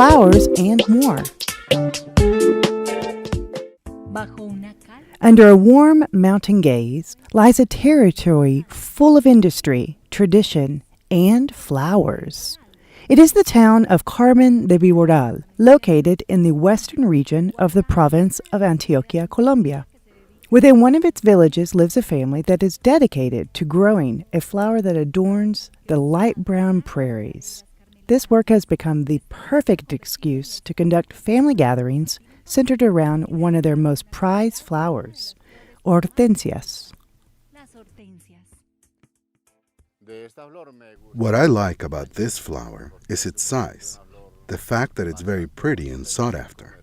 flowers, and more. Under a warm mountain gaze lies a territory full of industry, tradition, and flowers. It is the town of Carmen de Viboral, located in the western region of the province of Antioquia, Colombia. Within one of its villages lives a family that is dedicated to growing a flower that adorns the light brown prairies. This work has become the perfect excuse to conduct family gatherings centered around one of their most prized flowers, Ortensias. What I like about this flower is its size, the fact that it's very pretty and sought after.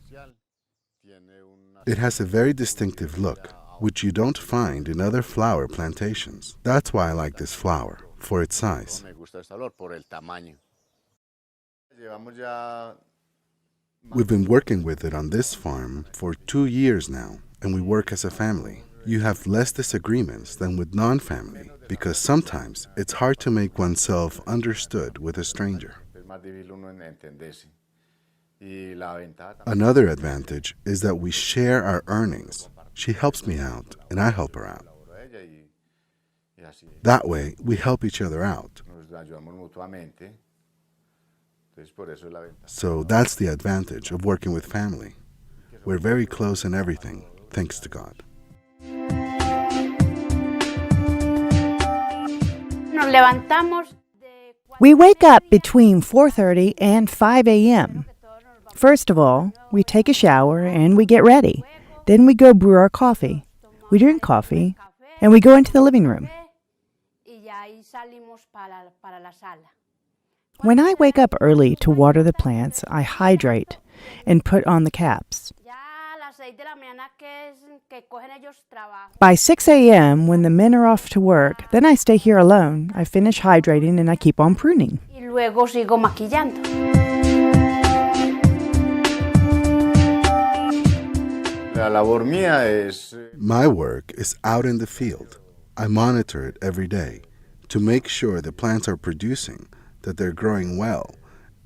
It has a very distinctive look, which you don't find in other flower plantations. That's why I like this flower, for its size. We've been working with it on this farm for 2 years now, and we work as a family. You have less disagreements than with non-family, because sometimes it's hard to make oneself understood with a stranger. Another advantage is that we share our earnings. She helps me out, and I help her out. That way, we help each other out. So that's the advantage of working with family. We're very close in everything, thanks to God. We wake up between 4:30 and 5 a.m. First of all, we take a shower and we get ready. Then we go brew our coffee. We drink coffee and we go into the living room. When I wake up early to water the plants, I hydrate and put on the caps. By 6 a.m., when the men are off to work, then I stay here alone. I finish hydrating and I keep on pruning. My work is out in the field. I monitor it every day to make sure the plants are producing, that they're growing well,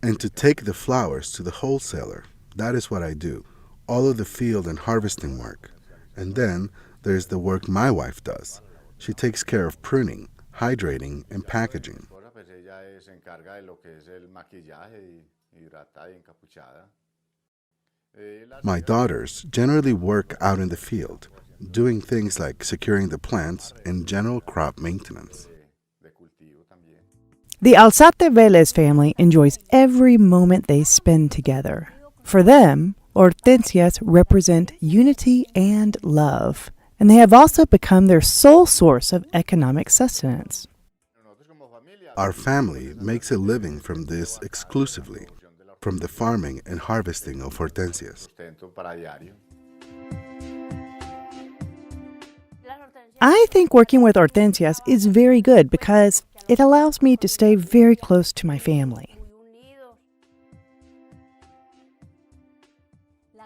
and to take the flowers to the wholesaler. That is what I do. All of the field and harvesting work. And then there's the work my wife does. She takes care of pruning, hydrating, and packaging. My daughters generally work out in the field, doing things like securing the plants and general crop maintenance. The Alzate Vélez family enjoys every moment they spend together. For them, Ortensias represent unity and love, and they have also become their sole source of economic sustenance. Our family makes a living from this exclusively, from the farming and harvesting of hortensias. I think working with Ortensias is very good because it allows me to stay very close to my family.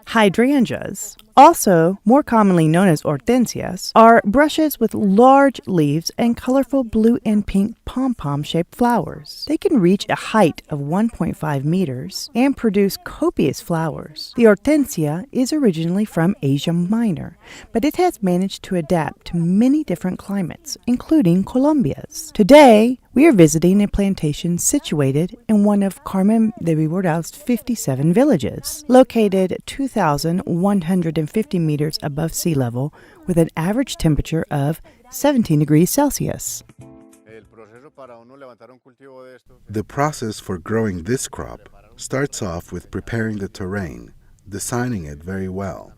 Hydrangeas, also more commonly known as Ortensias, are brushes with large leaves and colorful blue and pink pom-pom-shaped flowers. They can reach a height of 1.5 meters and produce copious flowers. The Ortensia is originally from Asia Minor, but it has managed to adapt to many different climates, including Colombia's. Today, we are visiting a plantation situated in one of Carmen de Viboral's 57 villages, located 2,150 meters above sea level with an average temperature of 17 degrees Celsius. The process for growing this crop starts off with preparing the terrain, designing it very well.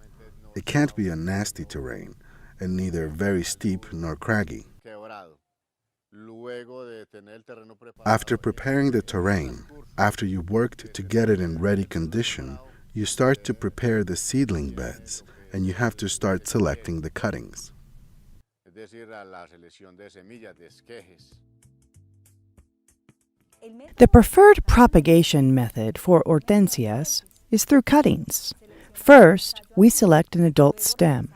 It can't be a nasty terrain, and neither very steep nor craggy. After preparing the terrain, after you've worked to get it in ready condition, you start to prepare the seedling beds, and you have to start selecting the cuttings. The preferred propagation method for Ortensias is through cuttings. First, we select an adult stem.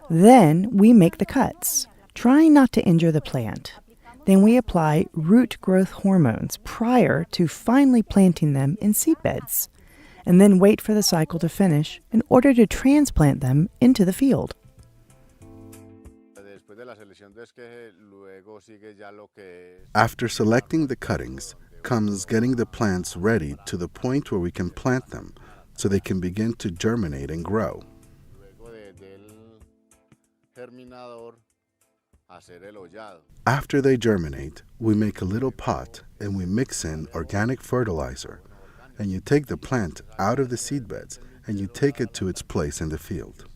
Then we make the cuts, trying not to injure the plant. Then we apply root growth hormones prior to finally planting them in seed beds. and then wait for the cycle to finish in order to transplant them into the field. After selecting the cuttings comes getting the plants ready to the point where we can plant them so they can begin to germinate and grow. After they germinate, we make a little pot and we mix in organic fertilizer, and you take the plant out of the seedbeds and you take it to its place in the field.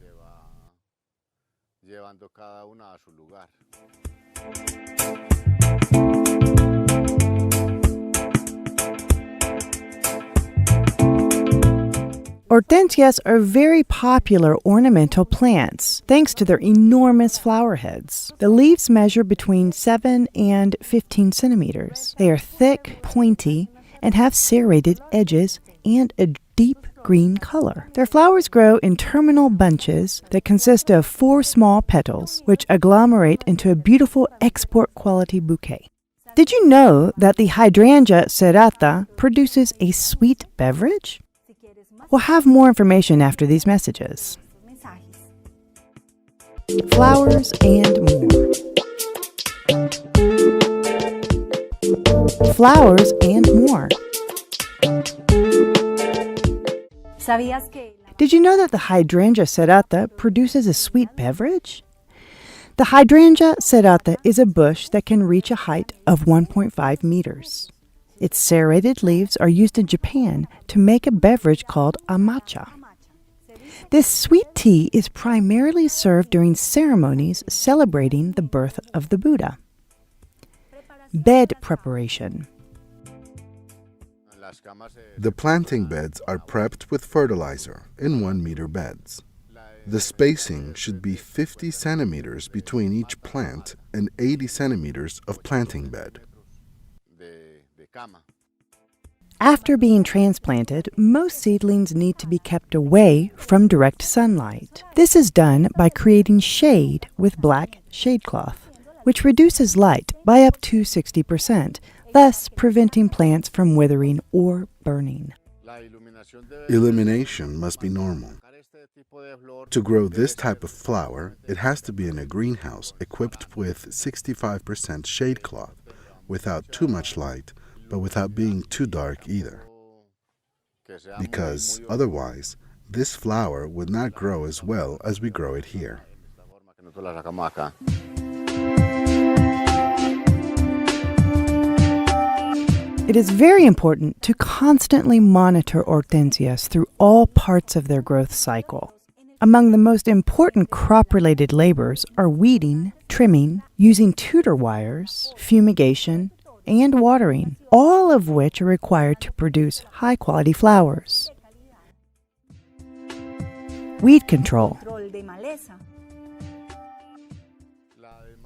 Hortensias are very popular ornamental plants thanks to their enormous flower heads. The leaves measure between 7 and 15 centimeters. They are thick, pointy, and have serrated edges and a deep green color. Their flowers grow in terminal bunches that consist of 4 small petals, which agglomerate into a beautiful export quality bouquet. Did you know that the Hydrangea serrata produces a sweet beverage? We'll have more information after these messages. Flowers and more. Flowers and more. Did you know that the Hydrangeas serrata produces a sweet beverage? The Hydrangea serrata is a bush that can reach a height of 1.5 meters. Its serrated leaves are used in Japan to make a beverage called a matcha. This sweet tea is primarily served during ceremonies celebrating the birth of the Buddha. Bed preparation. The planting beds are prepped with fertilizer in 1-meter beds. The spacing should be 50 centimeters between each plant and 80 centimeters of planting bed. After being transplanted, most seedlings need to be kept away from direct sunlight. This is done by creating shade with black shade cloth, which reduces light by up to 60%, thus preventing plants from withering or burning. Illumination must be normal. To grow this type of flower, it has to be in a greenhouse equipped with 65% shade cloth, without too much light, but without being too dark either. Because otherwise, this flower would not grow as well as we grow it here. It is very important to constantly monitor hortensias through all parts of their growth cycle. Among the most important crop-related labors are weeding, trimming, using tutor wires, fumigation, and watering, all of which are required to produce high-quality flowers. Weed control.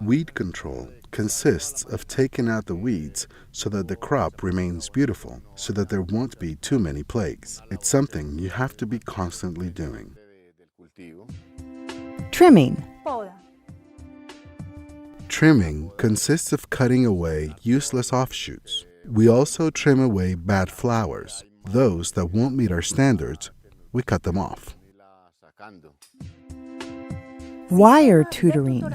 Weed control consists of taking out the weeds so that the crop remains beautiful, so that there won't be too many plagues. It's something you have to be constantly doing. Trimming. Trimming consists of cutting away useless offshoots. We also trim away bad flowers. Those that won't meet our standards, we cut them off. Wire tutoring.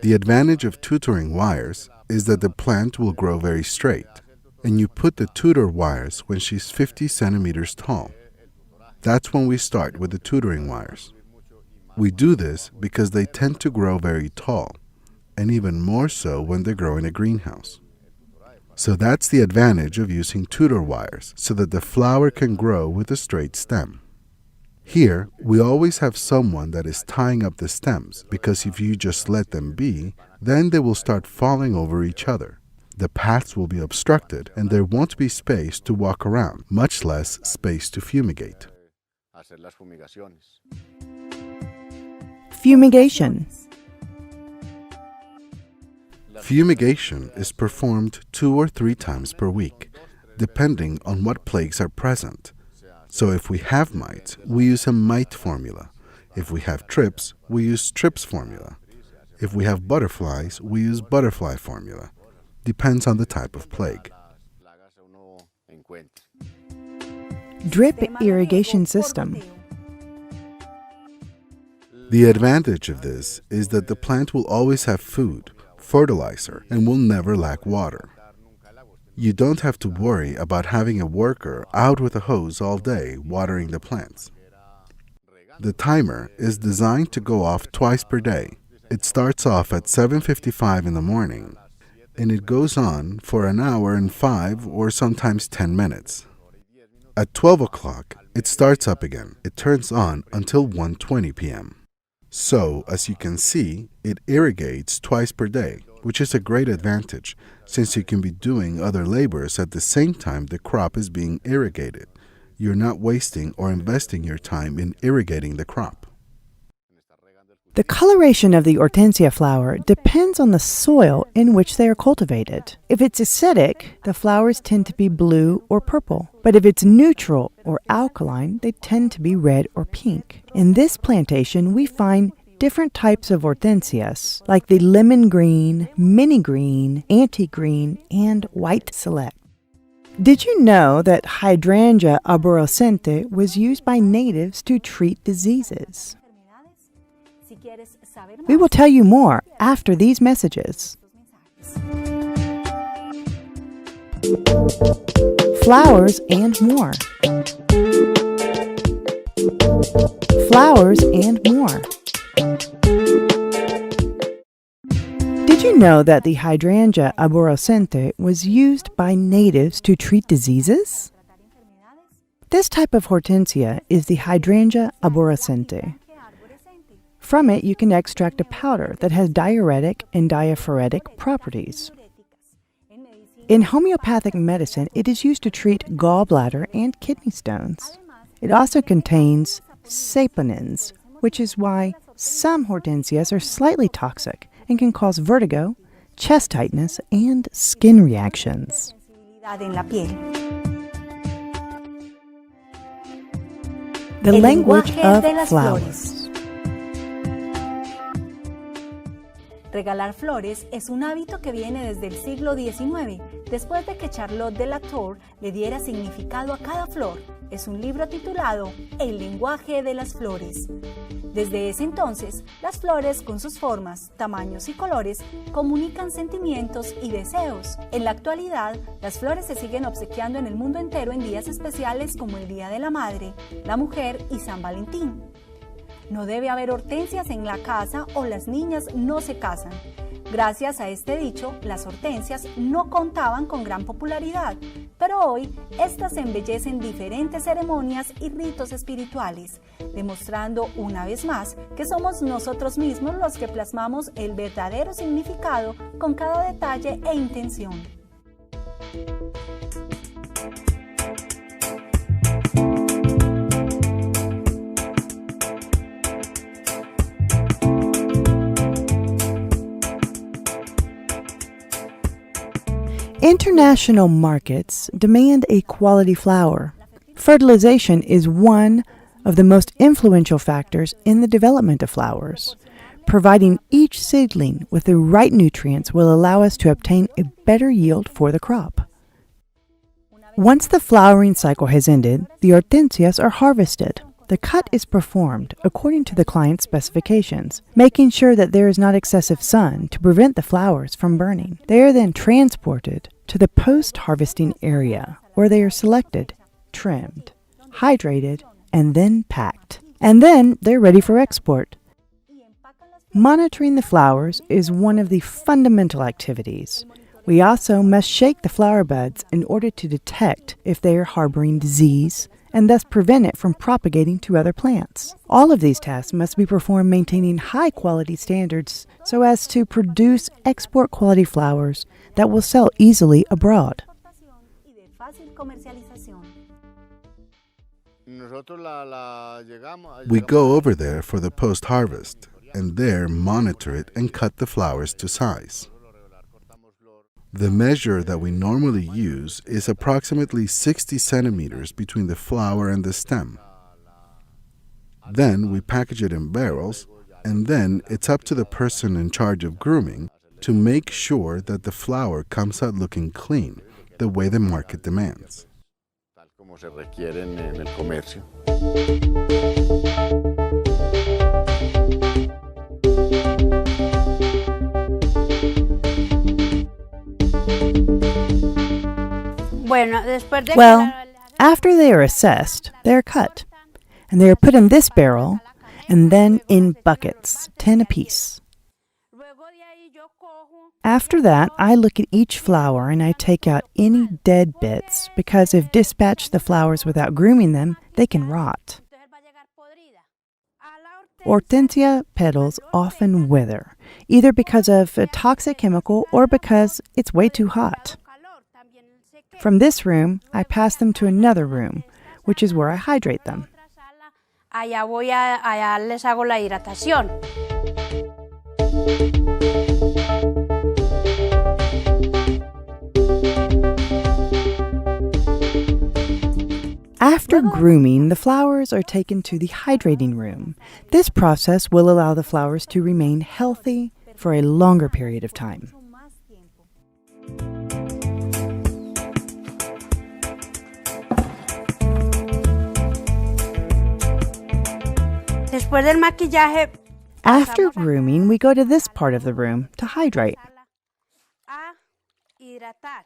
The advantage of tutoring wires is that the plant will grow very straight, and you put the tutor wires when she's 50 centimeters tall. That's when we start with the tutoring wires. We do this because they tend to grow very tall, and even more so when they grow in a greenhouse. So that's the advantage of using tutor wires, so that the flower can grow with a straight stem. Here, we always have someone that is tying up the stems, because if you just let them be, then they will start falling over each other. The paths will be obstructed, and there won't be space to walk around, much less space to fumigate. Fumigation. Fumigation is performed 2 or 3 times per week, depending on what plagues are present. So if we have mites, we use a mite formula. If we have trips, we use trips formula. If we have butterflies, we use butterfly formula. Depends on the type of plague. Drip irrigation system. The advantage of this is that the plant will always have food, fertilizer, and will never lack water. You don't have to worry about having a worker out with a hose all day watering the plants. The timer is designed to go off twice per day. It starts off at 7:55 in the morning, and it goes on for an hour and 5 or sometimes 10 minutes. At 12 o'clock, it starts up again. It turns on until 1:20 p.m. So, as you can see, it irrigates twice per day, which is a great advantage since you can be doing other labors at the same time the crop is being irrigated. You're not wasting or investing your time in irrigating the crop. The coloration of the Ortensia flower depends on the soil in which they are cultivated. If it's acidic, the flowers tend to be blue or purple. But if it's neutral or alkaline, they tend to be red or pink. In this plantation, we find different types of Hortensias, like the lemon green, mini green, anti-green, and white select. Did you know that Hydrangea arborescente was used by natives to treat diseases? We will tell you more after these messages. Flowers and more. Flowers and more. Did you know that the Hydrangea arborescente was used by natives to treat diseases? This type of hortensia is the Hydrangea arborescente. From it, you can extract a powder that has diuretic and diaphoretic properties. In homeopathic medicine, it is used to treat gallbladder and kidney stones. It also contains saponins, which is why some hortensias are slightly toxic and can cause vertigo, chest tightness, and skin reactions. The language of flowers. Regalar flores es un hábito que viene desde el siglo XIX, después de que Charlotte de la Tour le diera significado a cada flor. Es un libro titulado El lenguaje de las flores. Desde ese entonces, las flores, con sus formas, tamaños y colores, comunican sentimientos y deseos. En la actualidad, las flores se siguen obsequiando en el mundo entero en días especiales como el Día de la Madre, la Mujer y San Valentín. No debe haber hortensias en la casa o las niñas no se casan. Gracias a este dicho, las hortensias no contaban con gran popularidad, pero hoy estas embellecen diferentes ceremonias y ritos espirituales, demostrando una vez más que somos nosotros mismos los que plasmamos el verdadero significado con cada detalle e intención. International markets demand a quality flower. Fertilization is one of the most influential factors in the development of flowers. Providing each seedling with the right nutrients will allow us to obtain a better yield for the crop. Once the flowering cycle has ended, the hortensias are harvested. The cut is performed according to the client's specifications, making sure that there is not excessive sun to prevent the flowers from burning. They are then transported to the post-harvesting area, where they are selected, trimmed, hydrated, and then packed. And then they're ready for export. Monitoring the flowers is one of the fundamental activities. We also must shake the flower buds in order to detect if they are harboring disease, and thus prevent it from propagating to other plants. All of these tasks must be performed maintaining high-quality standards so as to produce export-quality flowers that will sell easily abroad. We go over there for the post-harvest, and there monitor it and cut the flowers to size. The measure that we normally use is approximately 60 centimeters between the flower and the stem. Then we package it in barrels, and then it's up to the person in charge of grooming to make sure that the flower comes out looking clean, the way the market demands. como se requieren en el comercio. Well, after they are assessed, they are cut, and they are put in this barrel and then in buckets, 10 apiece. After that, I look at each flower and I take out any dead bits because if dispatch the flowers without grooming them, they can rot. Hortensia petals often wither, either because of a toxic chemical or because it's way too hot. From this room, I pass them to another room, which is where I hydrate them. Allá les hago la hidratación. After grooming, the flowers are taken to the hydrating room. This process will allow the flowers to remain healthy for a longer period of time. Después del maquillaje, After grooming, we go to this part of the room to hydrate. a hidratar.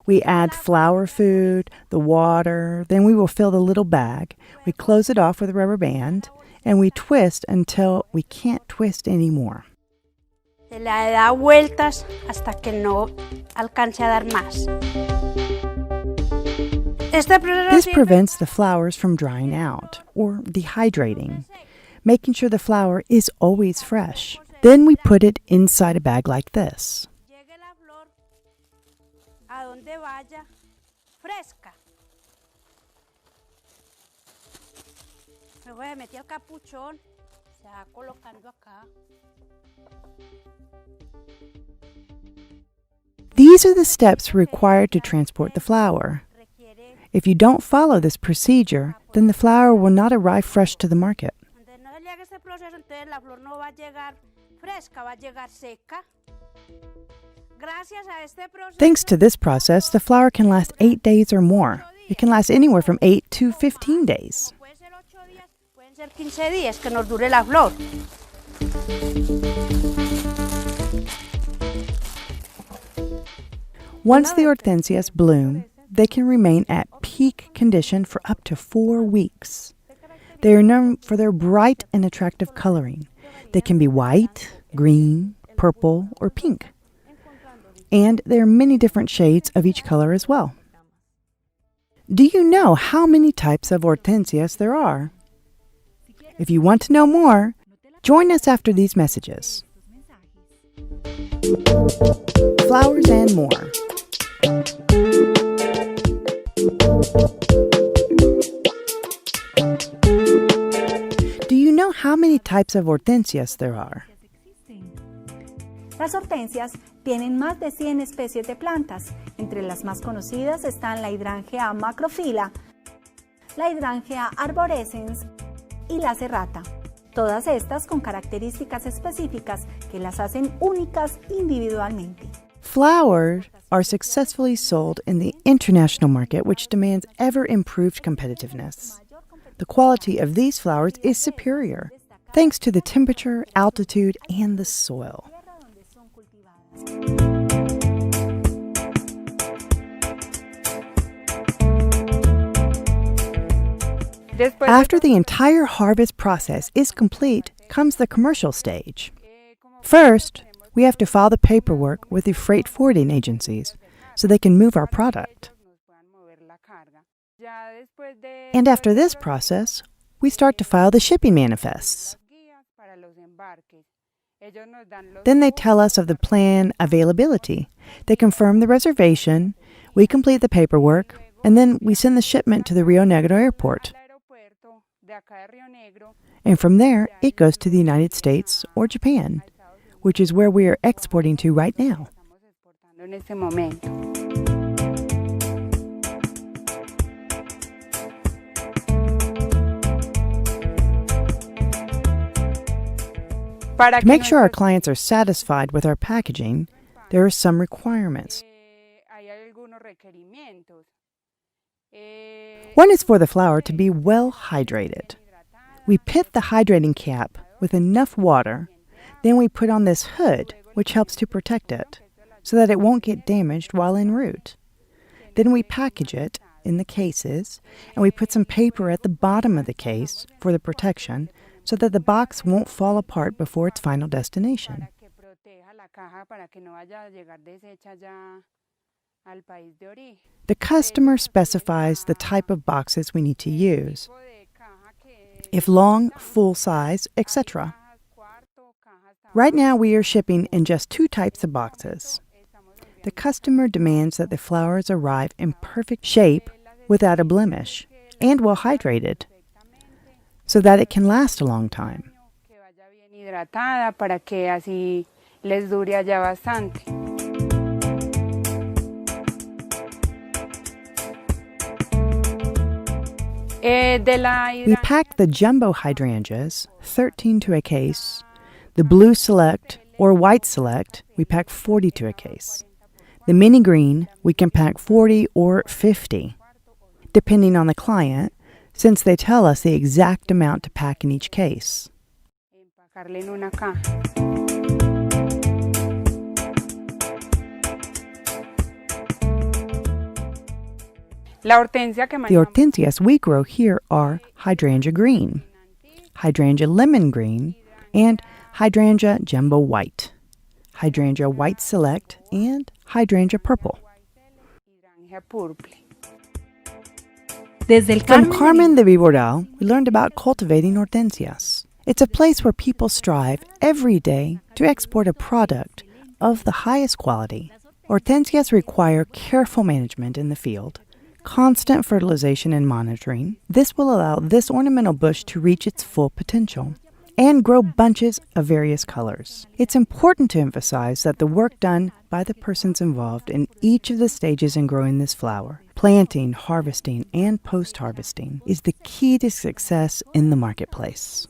We add flower food, the water, then we will fill the little bag. We close it off with a rubber band, and we twist until we can't twist anymore. Se le da vueltas hasta que no alcance a dar más. Este proceso This sirve prevents the flowers from drying out or dehydrating, making sure the flower is always fresh. Then we put it inside a bag like this. llegue la flor a donde vaya fresca. Luego de meter el capuchón, se va colocando acá. These are the steps required to transport the flower. Requiere, If you don't follow this procedure, then the flower will not arrive fresh to the market. entonces no se le haga este proceso, entonces la flor no va a llegar fresca, va a llegar seca. Gracias a este proceso, Thanks to this process, the flower can last 8 days or more. It can last anywhere from 8 to 15 days. pueden ser 8 días, pueden ser 15 días que nos dure la flor. Once the hortensias bloom, they can remain at peak condition for up to 4 weeks. They are known for their bright and attractive coloring. They can be white, green, purple, or pink. And there are many different shades of each color as well. Do you know how many types of hortensias there are? If you want to know more, join us after these messages. Flowers and more. Do you know how many types of hortensias there are? Las hortensias tienen más de 100 especies de plantas. Entre las más conocidas están la Hydrangea macrophylla, la Hydrangea arborescens y la serrata. Todas estas con características específicas que las hacen únicas individualmente. Flowers are successfully sold in the international market, which demands ever-improved competitiveness. The quality of these flowers is superior, thanks to the temperature, altitude, and the soil. After the entire harvest process is complete, comes the commercial stage. First, we have to file the paperwork with the freight forwarding agencies so they can move our product. And after this process, we start to file the shipping manifests. Then they tell us of the plan availability. They confirm the reservation, we complete the paperwork, and then we send the shipment to the Rio Negro airport. And from there, it goes to the United States or Japan, which is where we are exporting to right now. To make sure our clients are satisfied with our packaging, there are some requirements. One is for the flower to be well hydrated. We pit the hydrating cap with enough water, then we put on this hood, which helps to protect it, so that it won't get damaged while en route. Then we package it in the cases, and we put some paper at the bottom of the case for the protection, so that the box won't fall apart before its final destination. The customer specifies the type of boxes we need to use, if long, full size, etc. Right now we are shipping in just 2 types of boxes. The customer demands that the flowers arrive in perfect shape without a blemish and well hydrated, so that it can last a long time. We pack the jumbo hydrangeas, 13 to a case. The blue select or white select, we pack 40 to a case. The mini green, we can pack 40 or 50, depending on the client, since they tell us the exact amount to pack in each case. The hortensias we grow here are hydrangea green, hydrangea lemon green, and hydrangea jumbo white, hydrangea white select, and hydrangea purple. From Carmen de Viboral, we learned about cultivating hortensias. It's a place where people strive every day to export a product of the highest quality. Hortensias require careful management in the field, constant fertilization and monitoring. This will allow this ornamental bush to reach its full potential and grow bunches of various colors. It's important to emphasize that the work done by the persons involved in each of the stages in growing this flower, planting, harvesting, and post-harvesting, is the key to success in the marketplace.